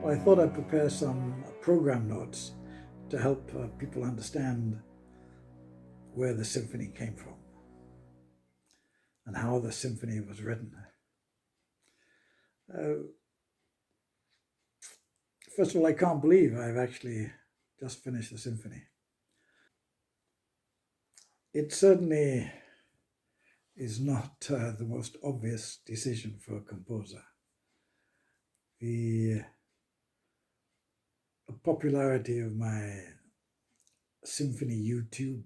Well, I thought I'd prepare some program notes to help people understand where the symphony came from and how the symphony was written. First of all, I can't believe I've actually just finished the symphony. It certainly is not the most obvious decision for a composer. The popularity of my symphony YouTube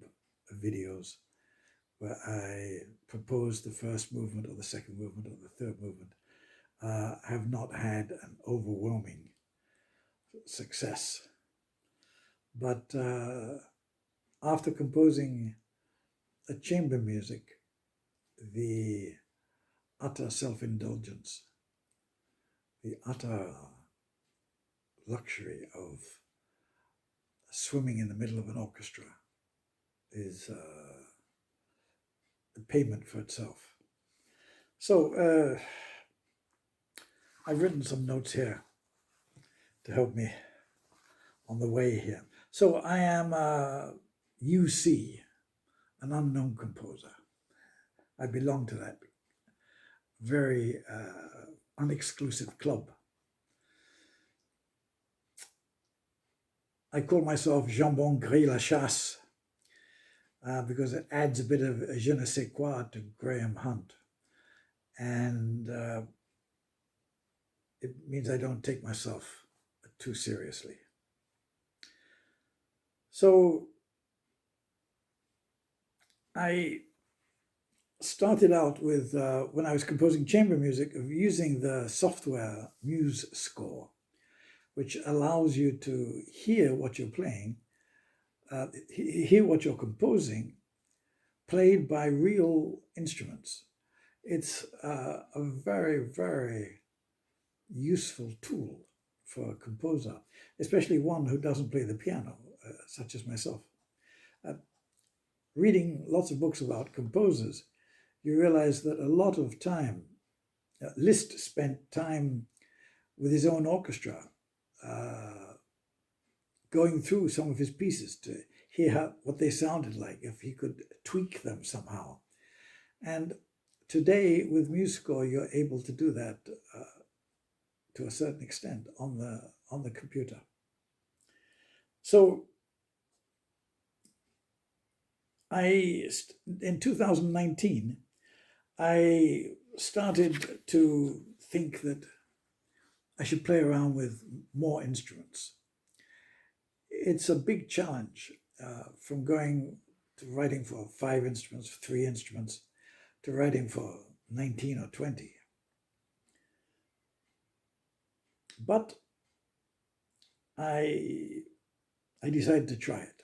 videos, where I propose the first movement or the second movement or the third movement, have not had an overwhelming success. But after composing a chamber music, the utter self-indulgence, the utter luxury of swimming in the middle of an orchestra is the payment for itself. So I've written some notes here to help me on the way here. So I am UC, an unknown composer. I belong to that very unexclusive club. I call myself Jambon Gris LaChasse because it adds a bit of je ne sais quoi to Graham Hunt. And it means I don't take myself too seriously. So I started out with, when I was composing chamber music, of using the software MuseScore, which allows you to hear what you're playing, hear what you're composing, played by real instruments. It's a very, very useful tool for a composer, especially one who doesn't play the piano, such as myself. Reading lots of books about composers, you realize that a lot of time, Liszt spent time with his own orchestra, going through some of his pieces to hear what they sounded like, if he could tweak them somehow. And today with MuseScore, you're able to do that to a certain extent on the computer. So in 2019, I started to think that I should play around with more instruments. It's a big challenge from going to writing for 5 instruments, 3 instruments, to writing for 19 or 20. But I decided to try it.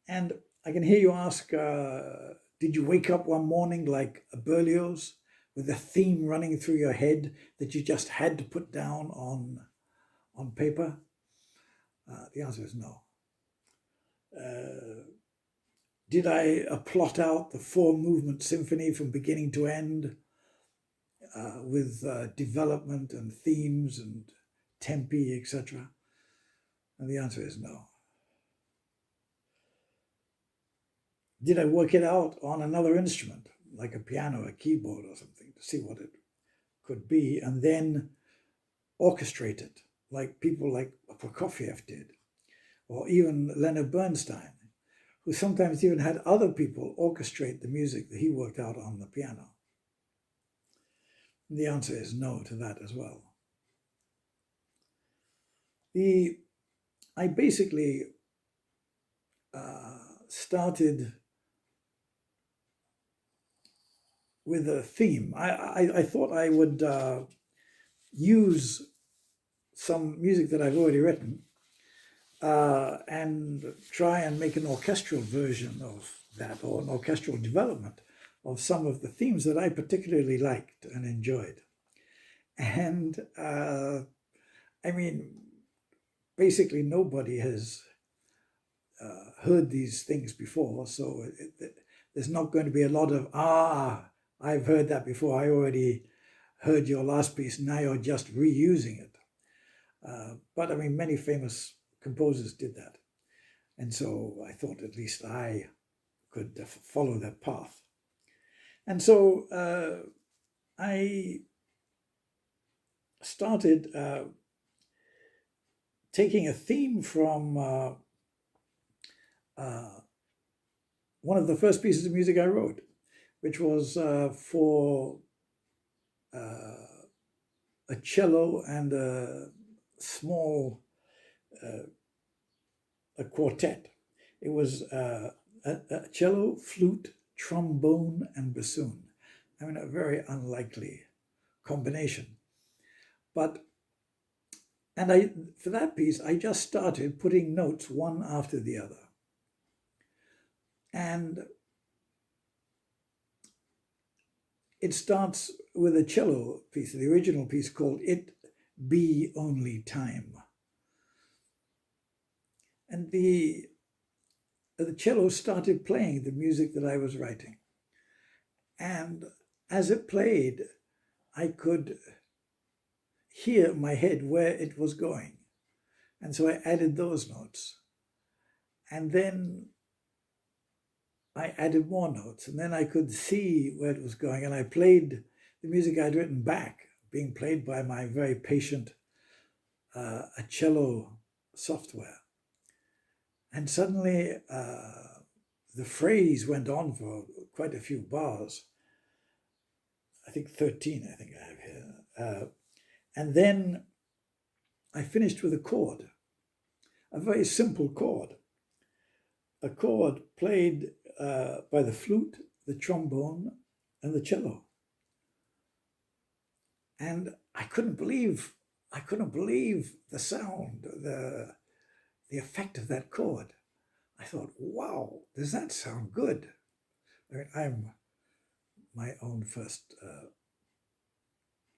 And I can hear you ask, did you wake up one morning like a Berlioz with a theme running through your head that you just had to put down on paper? The answer is no. Did I plot out the 4-movement symphony from beginning to end with development and themes and tempi, etc.? And the answer is no. Did I work it out on another instrument, like a piano, a keyboard or something, to see what it could be, and then orchestrate it, like people like Prokofiev did, or even Leonard Bernstein, who sometimes even had other people orchestrate the music that he worked out on the piano? And the answer is no to that as well. I basically started with a theme. I thought I would use some music that I've already written and try and make an orchestral version of that, or an orchestral development of some of the themes that I particularly liked and enjoyed. And I mean, basically nobody has heard these things before, so there's not going to be a lot of, I've heard that before, I already heard your last piece, now you're just reusing it. But I mean, many famous composers did that. And so I thought at least I could follow that path. And so I started taking a theme from one of the first pieces of music I wrote, which was for a cello and a small a quartet. It was a cello, flute, trombone, and bassoon. I mean, a very unlikely combination. And for that piece, I just started putting notes one after the other. And it starts with a cello piece, the original piece called It Be Only Time. And the cello started playing the music that I was writing. And as it played, I could hear in my head where it was going. And so I added those notes. And then I added more notes, and then I could see where it was going. And I played the music I'd written back, being played by my very patient a cello software. And suddenly the phrase went on for quite a few bars. I think 13, I think I have here. And then I finished with a chord, a very simple chord, a chord played by the flute, the trombone, and the cello. And I couldn't believe the sound, the effect of that chord. I thought, wow, does that sound good? I mean, I'm my own first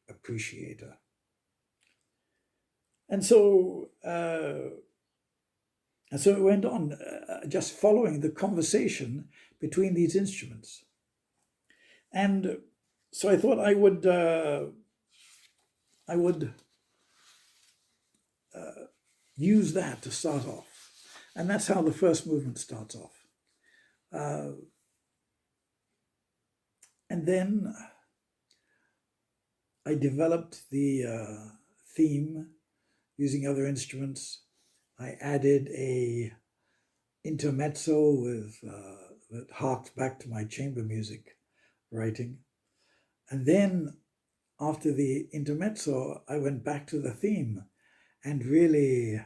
appreciator. And so it went on, just following the conversation between these instruments. And so I thought I would use that to start off. And that's how the first movement starts off. And then I developed the theme using other instruments. I added a intermezzo with that harked back to my chamber music writing. And then after the intermezzo, I went back to the theme and really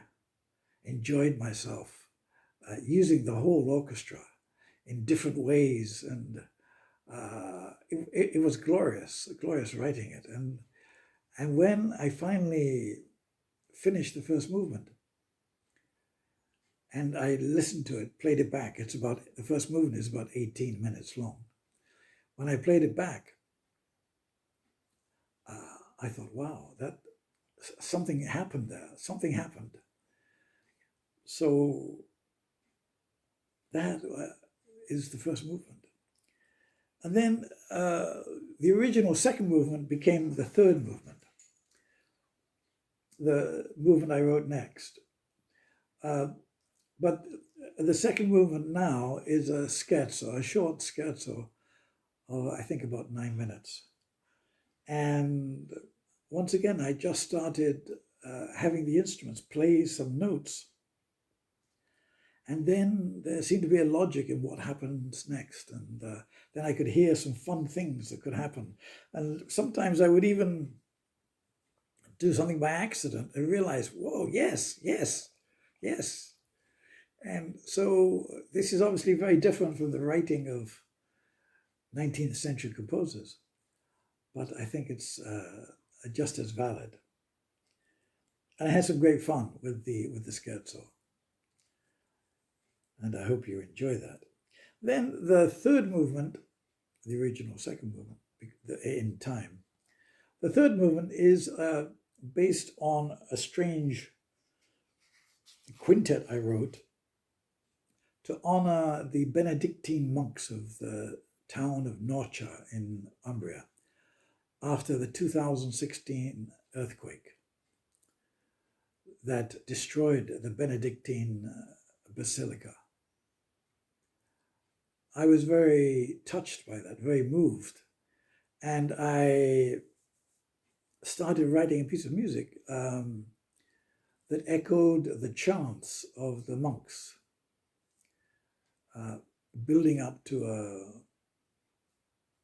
enjoyed myself using the whole orchestra in different ways. And it was glorious writing it. And when I finally finished the first movement and I listened to it, played it back, the first movement is about 18 minutes long. When I played it back, I thought, wow, that something happened there. Something happened. So that is the first movement. And then the original second movement became the third movement, the movement I wrote next. But the second movement now is a scherzo, a short scherzo of, I think, about 9 minutes. And once again, I just started having the instruments play some notes. And then there seemed to be a logic in what happens next. And then I could hear some fun things that could happen. And sometimes I would even do something by accident and realize, whoa, yes. And so this is obviously very different from the writing of 19th century composers. But I think it's just as valid. And I had some great fun with the scherzo. And I hope you enjoy that. Then the third movement, the original second movement, in time. The third movement is based on a strange quintet I wrote to honor the Benedictine monks of the town of Norcia in Umbria after the 2016 earthquake. that destroyed the Benedictine basilica. I was very touched by that, very moved. And I started writing a piece of music that echoed the chants of the monks, building up to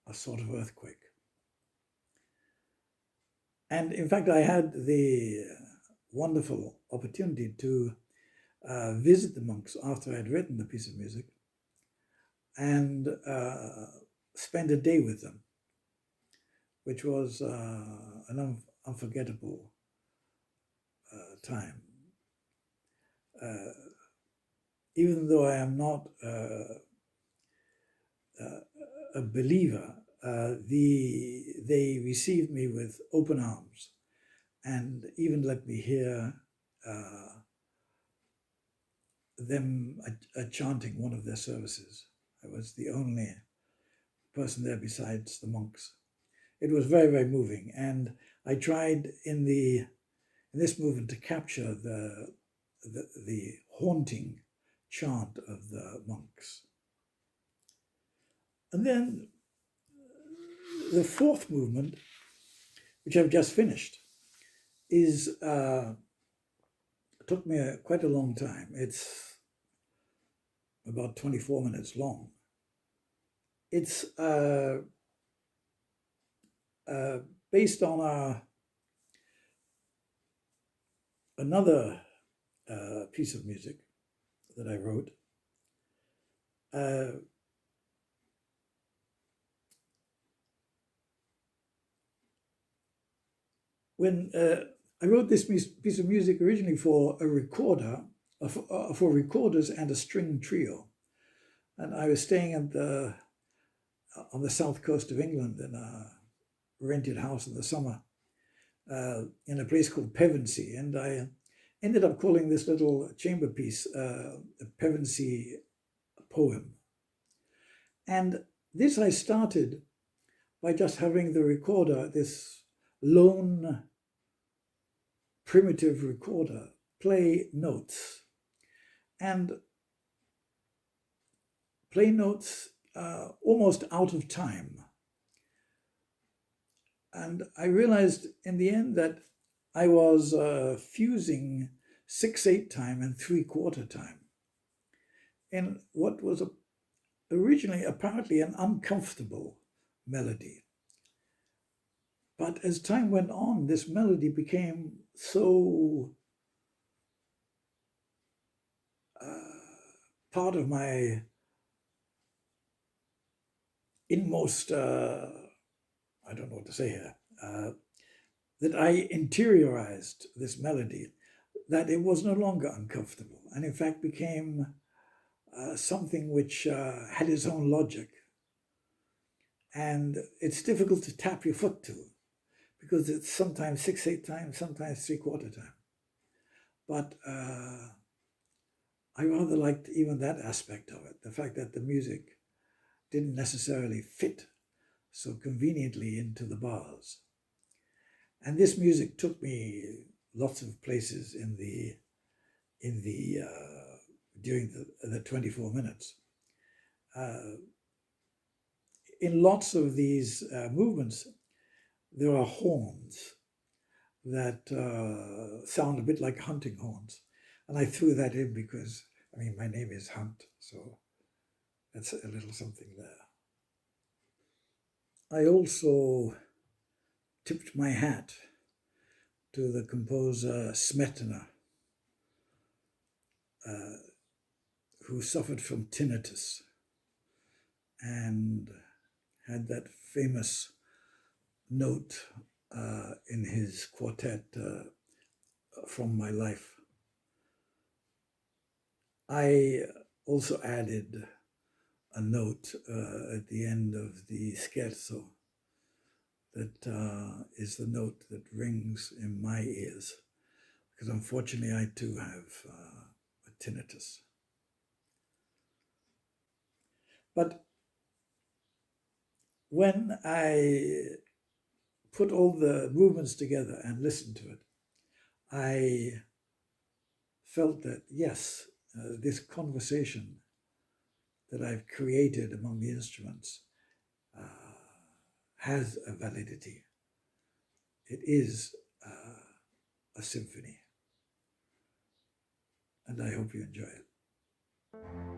a sort of earthquake. And in fact, I had the wonderful opportunity to visit the monks after I'd written the piece of music and spend a day with them, which was an unforgettable time. Even though I am not a believer, they received me with open arms and even let me hear them chanting one of their services. I was the only person there besides the monks. It was very, very moving, and I tried in this movement to capture the haunting chant of the monks. And then the fourth movement, which I've just finished, took me quite a long time. It's about 24 minutes long. It's based on another piece of music that I wrote. When I wrote this piece of music originally for a recorder, for recorders and a string trio. And I was staying on the south coast of England in a rented house in the summer in a place called Pevensey. And I ended up calling this little chamber piece a Pevensey poem. And this I started by just having the recorder, this lone primitive recorder, play notes. And play notes almost out of time. And I realized in the end that I was fusing 6/8 time and 3/4 time in what was originally apparently an uncomfortable melody. But as time went on, this melody became so part of my inmost, I don't know what to say here, that I interiorized this melody, that it was no longer uncomfortable, and in fact became something which had its own logic. And it's difficult to tap your foot to, because it's sometimes 6/8 time, sometimes 3/4 time. But I rather liked even that aspect of it, the fact that the music didn't necessarily fit so conveniently into the bars. And this music took me lots of places during the 24 minutes. In lots of these movements, there are horns that sound a bit like hunting horns. And I threw that in because, I mean, my name is Hunt, so that's a little something there. I also tipped my hat to the composer Smetana, who suffered from tinnitus and had that famous note in his quartet, From My Life. I also added a note at the end of the scherzo that is the note that rings in my ears, because unfortunately I too have a tinnitus. But when I put all the movements together and listened to it, I felt that, yes, this conversation that I've created among the instruments has a validity. It is a symphony. And I hope you enjoy it.